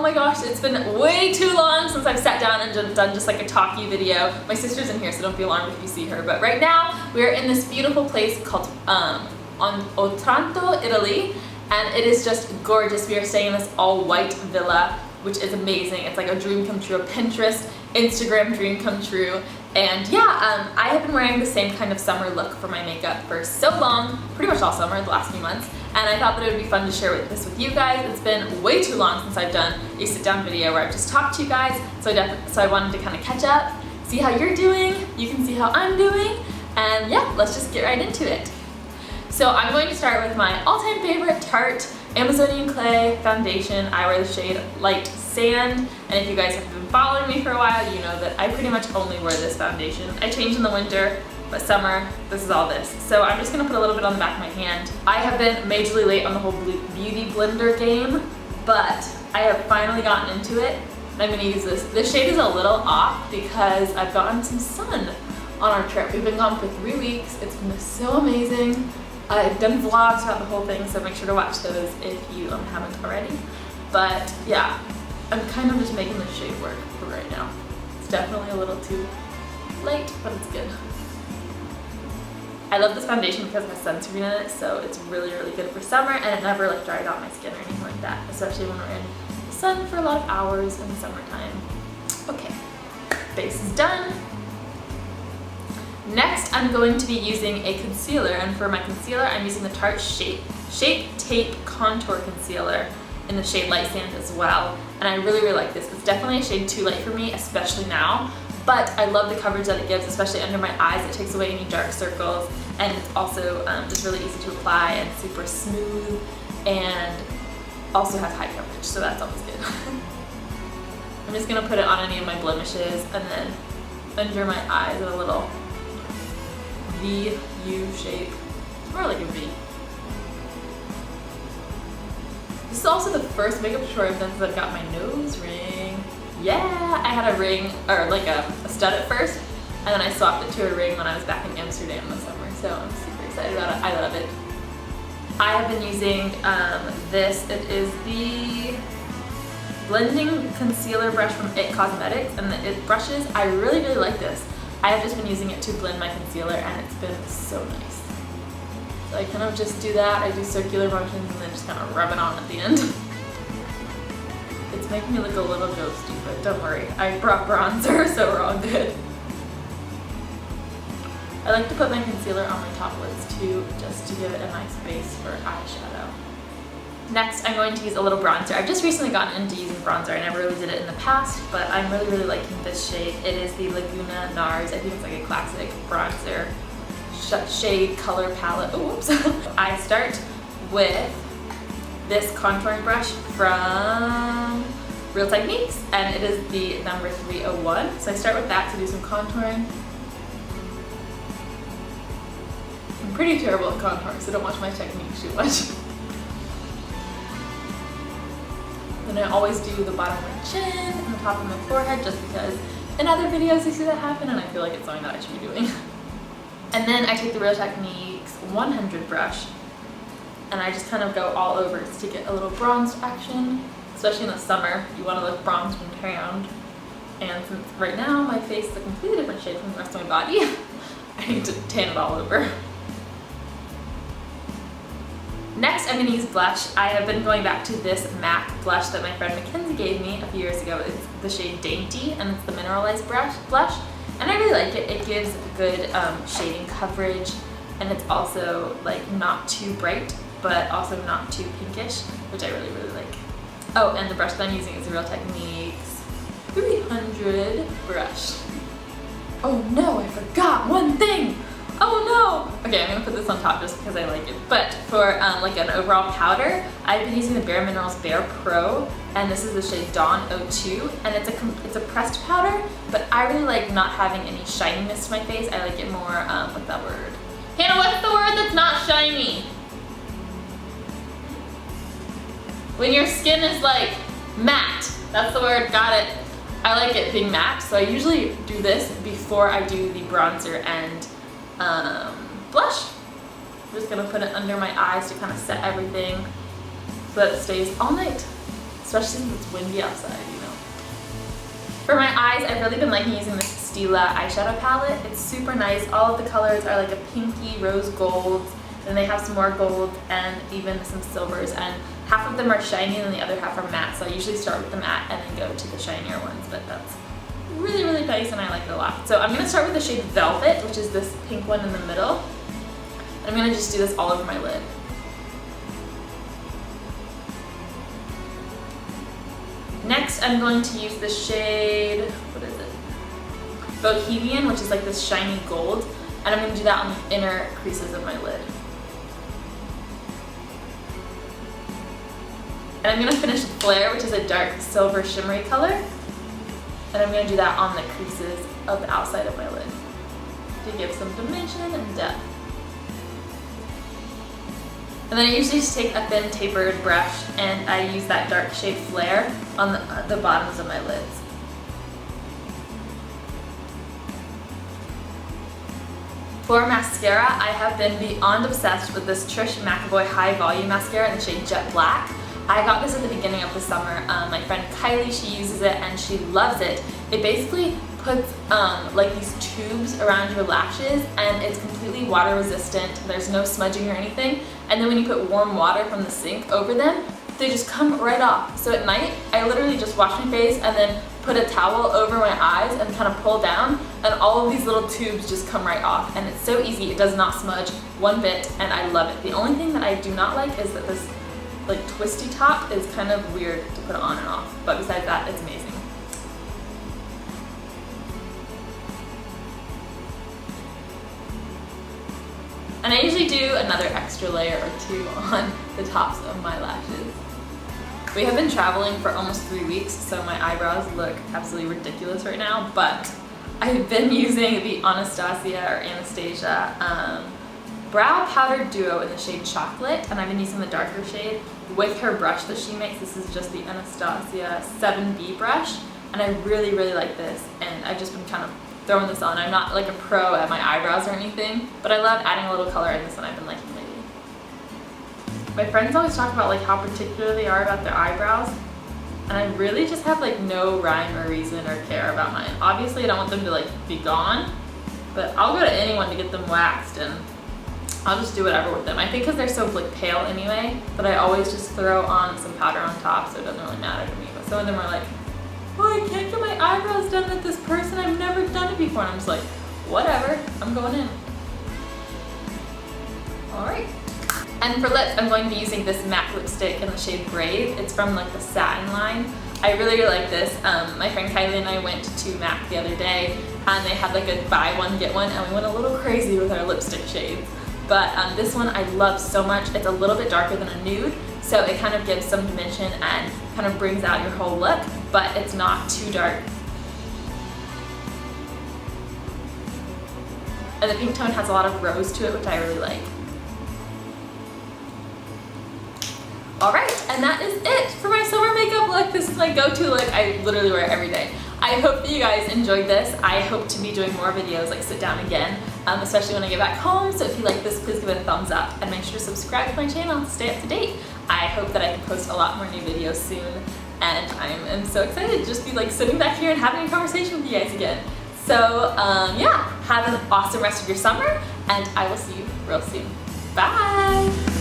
my gosh, it's been way too long since I've sat down and done just like a talkie video. My sister's in here, so don't be alarmed if you see her. But right now, we are in this beautiful place called on Otranto, Italy, and it is just gorgeous. We are staying in this all-white villa, which is amazing. It's like a dream come true, a Pinterest, Instagram dream come true. And yeah, I have been wearing the same kind of summer look for my makeup for so long, pretty much all summer, the last few months. And I thought that it would be fun to share this with you guys. It's been way too long since I've done a sit-down video where I've just talked to you guys, so I wanted to kind of catch up, see how you're doing, you can see how I'm doing, and yeah, let's just get right into it. So I'm going to start with my all-time favorite Tarte Amazonian Clay foundation. I wear the shade Light Sand, and if you guys have been following me for a while, you know that I pretty much only wear this foundation. I change in the winter, but summer, this is all this. So I'm just gonna put a little bit on the back of my hand. I have been majorly late on the whole beauty blender game, but I have finally gotten into it. I'm gonna use this. This shade is a little off because I've gotten some sun on our trip. We've been gone for 3 weeks. It's been so amazing. I've done vlogs about the whole thing, so make sure to watch those if you haven't already. But yeah, I'm kind of just making the shade work for right now. It's definitely a little too light, but it's good. I love this foundation because it has sunscreen in it, so it's really, really good for summer, and it never like dries out my skin or anything like that, especially when we're in the sun for a lot of hours in the summertime. Okay, base is done. Next, I'm going to be using a concealer, and for my concealer, I'm using the Tarte Shape Tape Contour Concealer in the shade Light Sand as well, and I really, really like this. It's definitely a shade too light for me, especially now, but I love the coverage that it gives, especially under my eyes. It takes away any dark circles, and it's also just really easy to apply and super smooth, and also has high coverage, so that's always good. I'm just gonna put it on any of my blemishes, and then under my eyes in a little V-U shape, more like a V. This is also the first makeup tutorial I've done since I got my nose ring. Yeah, I had a ring, or like a stud at first, and then I swapped it to a ring when I was back in Amsterdam this summer, so I'm super excited about it. I love it. I have been using this. It is the blending concealer brush from IT Cosmetics, and the IT brushes, I really, really like this. I have just been using it to blend my concealer, and it's been so nice. So I kind of just do that. I do circular motions and then just kind of rub it on at the end. It's making me look a little ghosty, but don't worry. I brought bronzer, so we're all good. I like to put my concealer on my top lids too, just to give it a nice base for eyeshadow. Next, I'm going to use a little bronzer. I've just recently gotten into using bronzer. I never really did it in the past, but I'm really, really liking this shade. It is the Laguna NARS. I think it's like a classic bronzer shade color palette. Oh, whoops. I start with this contouring brush from Real Techniques, and it is the number 301. So I start with that to do some contouring. I'm pretty terrible at contouring, so don't watch my techniques too much. And I always do the bottom of my chin and the top of my forehead, just because in other videos you see that happen, and I feel like it's something that I should be doing. And then I take the Real Techniques 100 brush, and I just kind of go all over just to get a little bronzed action. Especially in the summer, you want to look bronzed and tanned. And since right now my face is a completely different shade from the rest of my body, I need to tan it all over. Next, I'm going to use blush. I have been going back to this MAC blush that my friend Mackenzie gave me a few years ago. It's the shade Dainty, and it's the mineralized blush. And I really like it. It gives good shading coverage, and it's also like not too bright, but also not too pinkish, which I really, really like. Oh, and the brush that I'm using is the Real Techniques 300 brush. Oh no, I forgot one thing! Oh no! Okay, I'm gonna put this on top just because I like it. But for like an overall powder, I've been using the Bare Minerals Bare Pro, and this is the shade Dawn 02, and it's a pressed powder, but I really like not having any shininess to my face. I like it more, what's that word? Hannah, what's the word that's not shiny? When your skin is like matte, that's the word, got it. I like it being matte, so I usually do this before I do the bronzer and blush. I'm just gonna put it under my eyes to kind of set everything so that it stays all night. especially since it's windy outside, you know. For my eyes, I've really been liking using this Stila eyeshadow palette. It's super nice. All of the colors are like a pinky rose gold, and they have some more gold and even some silvers, and half of them are shiny and the other half are matte, so I usually start with the matte and then go to the shinier ones, but that's really, really nice and I like it a lot. So I'm going to start with the shade Velvet, which is this pink one in the middle, and I'm going to just do this all over my lid. Next, I'm going to use the shade, what is it? Bohemian, which is like this shiny gold, and I'm going to do that on the inner creases of my lid. And I'm going to finish with Flare, which is a dark silver shimmery color, and I'm going to do that on the creases of the outside of my lid to give some dimension and depth. And then I usually just take a thin tapered brush and I use that dark shade Flare on the bottoms of my lids. For mascara, I have been beyond obsessed with this Trish McEvoy High Volume Mascara in the shade Jet Black. I got this at the beginning of the summer. My friend Kylie, she uses it and she loves it. It basically puts like these tubes around your lashes, and it's completely water resistant. There's no smudging or anything. And then when you put warm water from the sink over them, they just come right off. So at night, I literally just wash my face and then put a towel over my eyes and kind of pull down, and all of these little tubes just come right off. And it's so easy. It does not smudge one bit, and I love it. The only thing that I do not like is that this like twisty top is kind of weird to put on and off, but besides that, it's amazing. And I usually do another extra layer or two on the tops of my lashes. We have been traveling for almost 3 weeks, so my eyebrows look absolutely ridiculous right now, but I've been using the Anastasia Brow Powder Duo in the shade Chocolate, and I've been using the darker shade with her brush that she makes. This is just the Anastasia 7B brush, and I really, really like this, and I've just been kind of throwing this on. I'm not like a pro at my eyebrows or anything, but I love adding a little color in this, and I've been liking lately. My friends always talk about like how particular they are about their eyebrows, and I really just have like no rhyme or reason or care about mine. Obviously I don't want them to like be gone, but I'll go to anyone to get them waxed, and I'll just do whatever with them. I think because they're so like pale anyway, that I always just throw on some powder on top, so it doesn't really matter to me. But some of them are like, oh, I can't get my eyebrows done with this person, I've never done it before. And I'm just like, whatever, I'm going in. Alright. And for lips, I'm going to be using this matte lipstick in the shade Brave. It's from like the Satin line. I really, really like this. My friend Kylie and I went to MAC the other day, and they had like a buy one, get one, and we went a little crazy with our lipstick shades. But this one I love so much. It's a little bit darker than a nude, so it kind of gives some dimension and kind of brings out your whole look, but it's not too dark. And the pink tone has a lot of rose to it, which I really like. Alright, and that is it for my summer makeup look. This is my go-to look. I literally wear it every day. I hope that you guys enjoyed this. I hope to be doing more videos like sit down again, especially when I get back home. So if you like this, please give it a thumbs up and make sure to subscribe to my channel to stay up to date. I hope that I can post a lot more new videos soon, and I'm so excited to just be like sitting back here and having a conversation with you guys again. So yeah, have an awesome rest of your summer, and I will see you real soon. Bye!